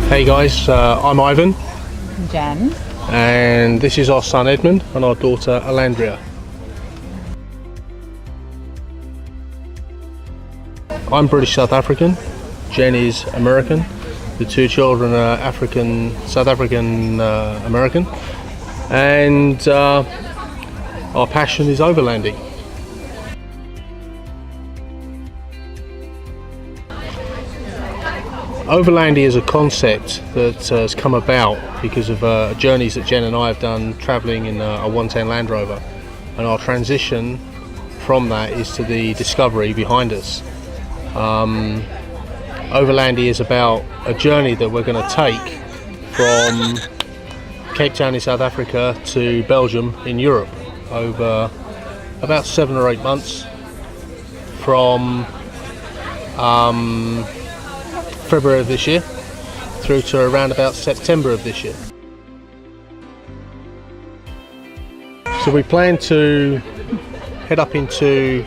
Hey guys, I'm Ivan. Jen. And this is our son Edmund and our daughter Alandria. I'm British South African, Jen is American. The two children are South African American, and our passion is Overlandi. Overlandi is a concept that has come about because of journeys that Jen and I have done travelling in a 110 Land Rover, and our transition from that is to the discovery behind us. Overlandi is about a journey that we're going to take from Cape Town in South Africa to Belgium in Europe over about 7 or 8 months, from February of this year through to around about September of this year. So we plan to head up into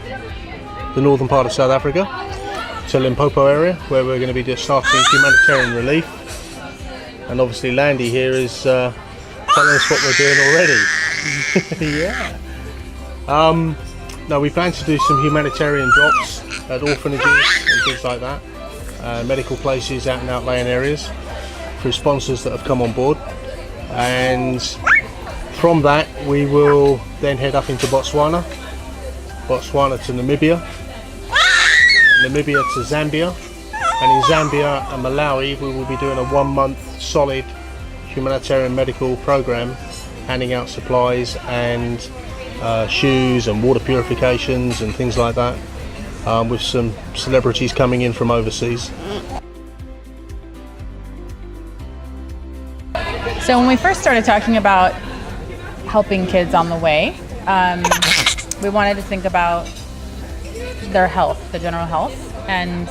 the northern part of South Africa, to Limpopo area, where we're going to be starting humanitarian relief, and obviously Landy here is telling us what we're doing already. Yeah. Now we plan to do some humanitarian drops at orphanages and things like that. Medical places out in outlying areas through sponsors that have come on board, and from that we will then head up into Botswana to Namibia to Zambia, and in Zambia and Malawi we will be doing a 1-month solid humanitarian medical program, handing out supplies and shoes and water purifications and things like that, with some celebrities coming in from overseas. So when we first started talking about helping kids on the way, we wanted to think about their health, the general health, and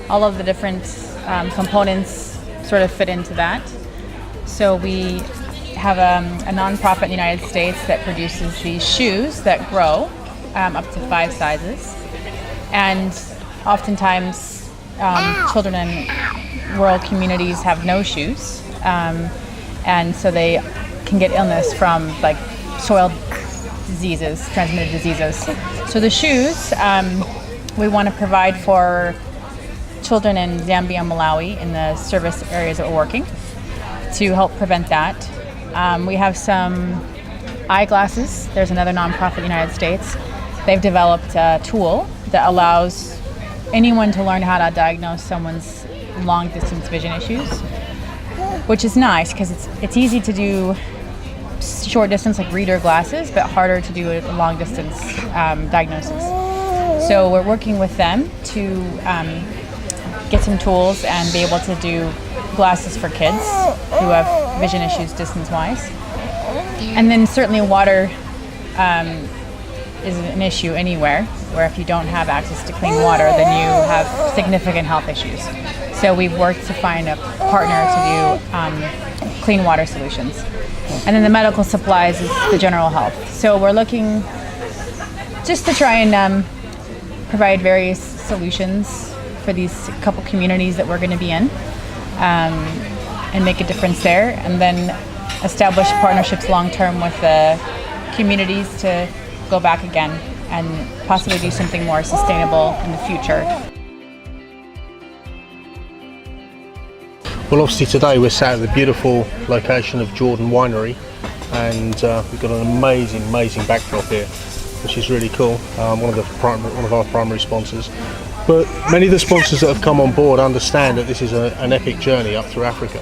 all of the different components sort of fit into that. So we have a nonprofit in the United States that produces these shoes that grow up to 5 sizes. And oftentimes children in rural communities have no shoes, and so they can get illness from like soil diseases, transmitted diseases. So the shoes we want to provide for children in Zambia and Malawi in the service areas that we're working to help prevent that. We have some eyeglasses. There's another nonprofit in the United States. They've developed a tool that allows anyone to learn how to diagnose someone's long distance vision issues, which is nice because it's easy to do short distance like reader glasses, but harder to do a long distance diagnosis. So we're working with them to get some tools and be able to do glasses for kids who have vision issues distance wise. And then certainly water is an issue anywhere, where if you don't have access to clean water, then you have significant health issues. So we've worked to find a partner to do clean water solutions. And then the medical supplies is the general health. So we're looking just to try and provide various solutions for these couple communities that we're going to be in, and make a difference there, and then establish partnerships long term with the communities to go back again and possibly do something more sustainable in the future. Well, obviously today we're sat at the beautiful location of Jordan Winery, and we've got an amazing backdrop here, which is really cool. One of our primary sponsors. But many of the sponsors that have come on board understand that this is an epic journey up through Africa.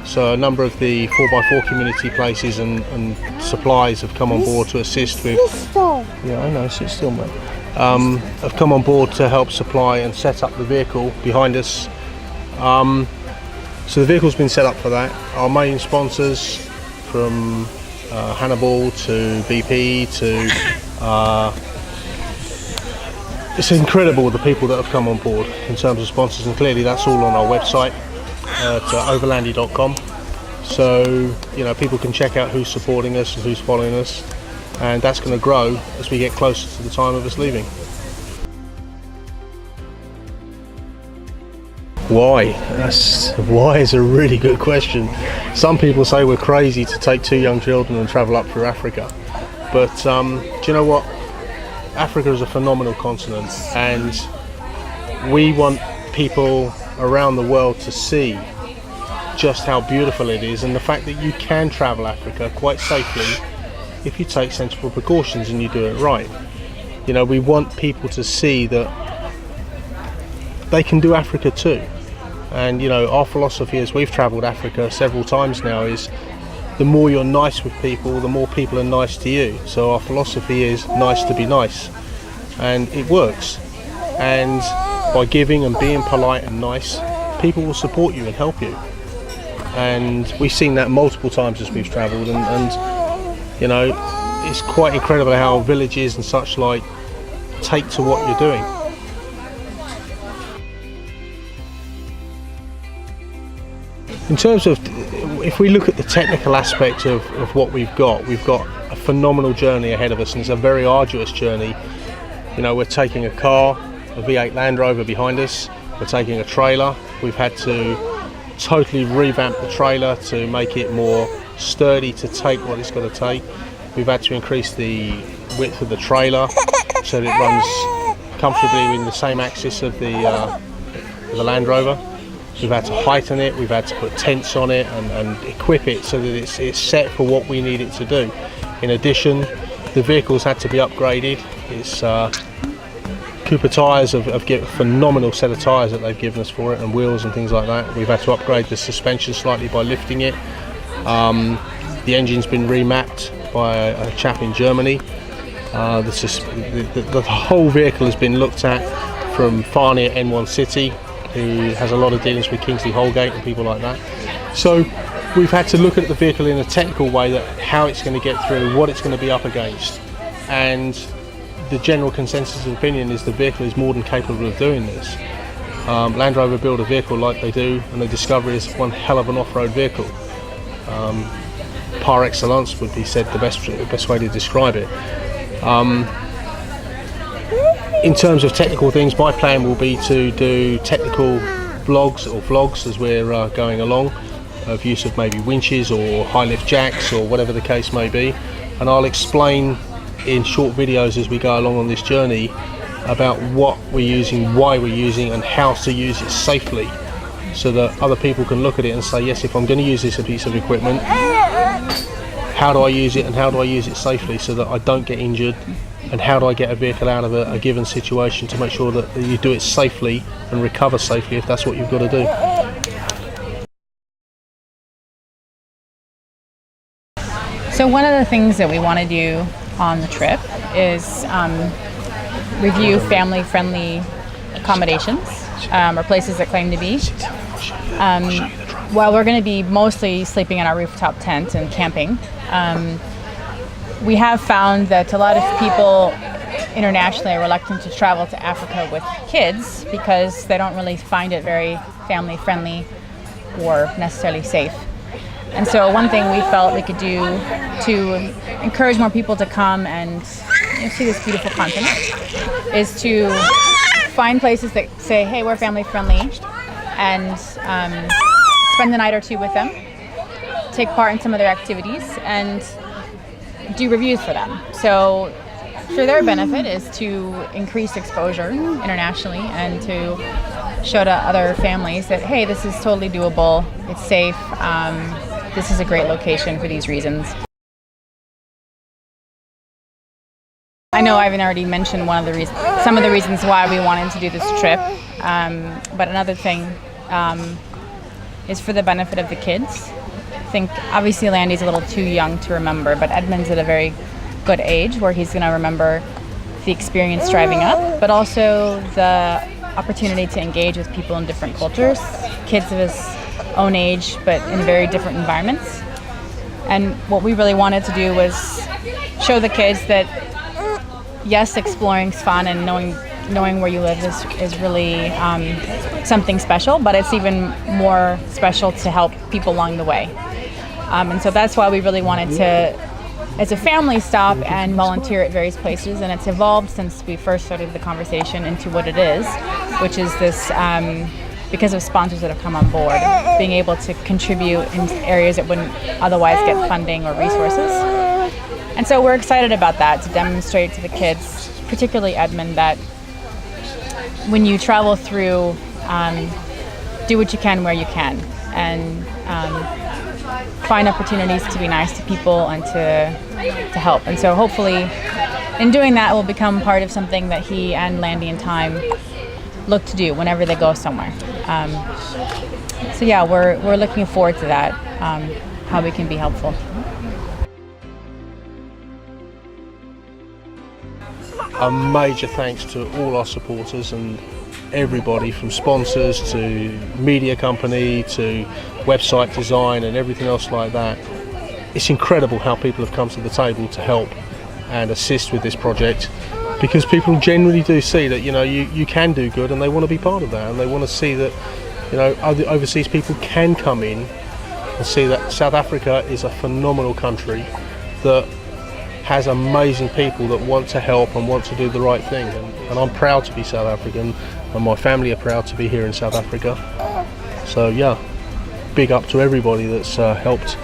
So a number of the 4x4 community places and supplies have come on board to assist with... Yeah, I know, sit still, mate. Have come on board to help supply and set up the vehicle behind us. So the vehicle's been set up for that. Our main sponsors, from Hannibal to BP to... it's incredible the people that have come on board in terms of sponsors, and clearly that's all on our website at overlandi.com. So, you know, people can check out who's supporting us and who's following us, and that's going to grow as we get closer to the time of us leaving. Why? Why is a really good question. Some people say we're crazy to take 2 young children and travel up through Africa. But do you know what? Africa is a phenomenal continent, and we want people around the world to see just how beautiful it is, and the fact that you can travel Africa quite safely if you take sensible precautions and you do it right. You know, we want people to see that they can do Africa too. And you know, our philosophy as we've travelled Africa several times now is the more you're nice with people, the more people are nice to you. So our philosophy is nice to be nice, and it works. And by giving and being polite and nice, people will support you and help you. And we've seen that multiple times as we've travelled, and you know, it's quite incredible how villages and such like take to what you're doing. In terms of, if we look at the technical aspect of what we've got a phenomenal journey ahead of us, and it's a very arduous journey. You know, we're taking a car, a V8 Land Rover behind us, we're taking a trailer. We've had to totally revamp the trailer to make it more sturdy to take what it's got to take. We've had to increase the width of the trailer so that it runs comfortably in the same axis of the Land Rover. We've had to heighten it, we've had to put tents on it and equip it so that it's set for what we need it to do. In addition, the vehicle's had to be upgraded. It's Cooper tyres have given a phenomenal set of tyres that they've given us for it, and wheels and things like that. We've had to upgrade the suspension slightly by lifting it. The engine's been remapped by a chap in Germany. The whole vehicle has been looked at from far near N1 City, who has a lot of dealings with Kingsley Holgate and people like that. So we've had to look at the vehicle in a technical way, that how it's going to get through, what it's going to be up against, and the general consensus of opinion is the vehicle is more than capable of doing this. Land Rover build a vehicle like they do, and the Discovery is one hell of an off-road vehicle. Par excellence would be said the best way to describe it. In terms of technical things, my plan will be to do technical vlogs as we're going along, of use of maybe winches or high lift jacks or whatever the case may be, and I'll explain in short videos as we go along on this journey about what we're using, why we're using, and how to use it safely, so that other people can look at it and say, yes, if I'm going to use this piece of equipment, how do I use it and how do I use it safely so that I don't get injured, and how do I get a vehicle out of a given situation to make sure that you do it safely and recover safely if that's what you've got to do. So one of the things that we want to do on the trip is review family-friendly accommodations or places that claim to be. While we're going to be mostly sleeping in our rooftop tent and camping, we have found that a lot of people internationally are reluctant to travel to Africa with kids because they don't really find it very family-friendly or necessarily safe. And so one thing we felt we could do to encourage more people to come and see this beautiful continent is to find places that say, hey, we're family-friendly, and spend the night or two with them, take part in some of their activities, and do reviews for them. So for their benefit is to increase exposure internationally and to show to other families that, hey, this is totally doable, it's safe, this is a great location for these reasons. I know Ivan already mentioned some of the reasons why we wanted to do this trip, but another thing is for the benefit of the kids. I think obviously Landy's a little too young to remember, but Edmund's at a very good age where he's going to remember the experience driving up, but also the opportunity to engage with people in different cultures, kids of his own age, but in very different environments. And what we really wanted to do was show the kids that, yes, exploring's fun and knowing where you live is really something special, but it's even more special to help people along the way. And so that's why we really wanted to, as a family, stop and volunteer at various places, and it's evolved since we first started the conversation into what it is, which is this because of sponsors that have come on board, being able to contribute in areas that wouldn't otherwise get funding or resources. And so we're excited about that, to demonstrate to the kids, particularly Edmund, that when you travel through, do what you can where you can, and find opportunities to be nice to people and to help. And so hopefully in doing that, it will become part of something that he and Landy and Time look to do whenever they go somewhere. So yeah, we're looking forward to that, how we can be helpful. A major thanks to all our supporters and everybody, from sponsors to media company to website design and everything else like that. It's incredible how people have come to the table to help and assist with this project, because people generally do see that, you know, you can do good, and they want to be part of that, and they want to see that, you know, other overseas people can come in and see that South Africa is a phenomenal country that has amazing people that want to help and want to do the right thing. And I'm proud to be South African, and my family are proud to be here in South Africa. So yeah, big up to everybody that's helped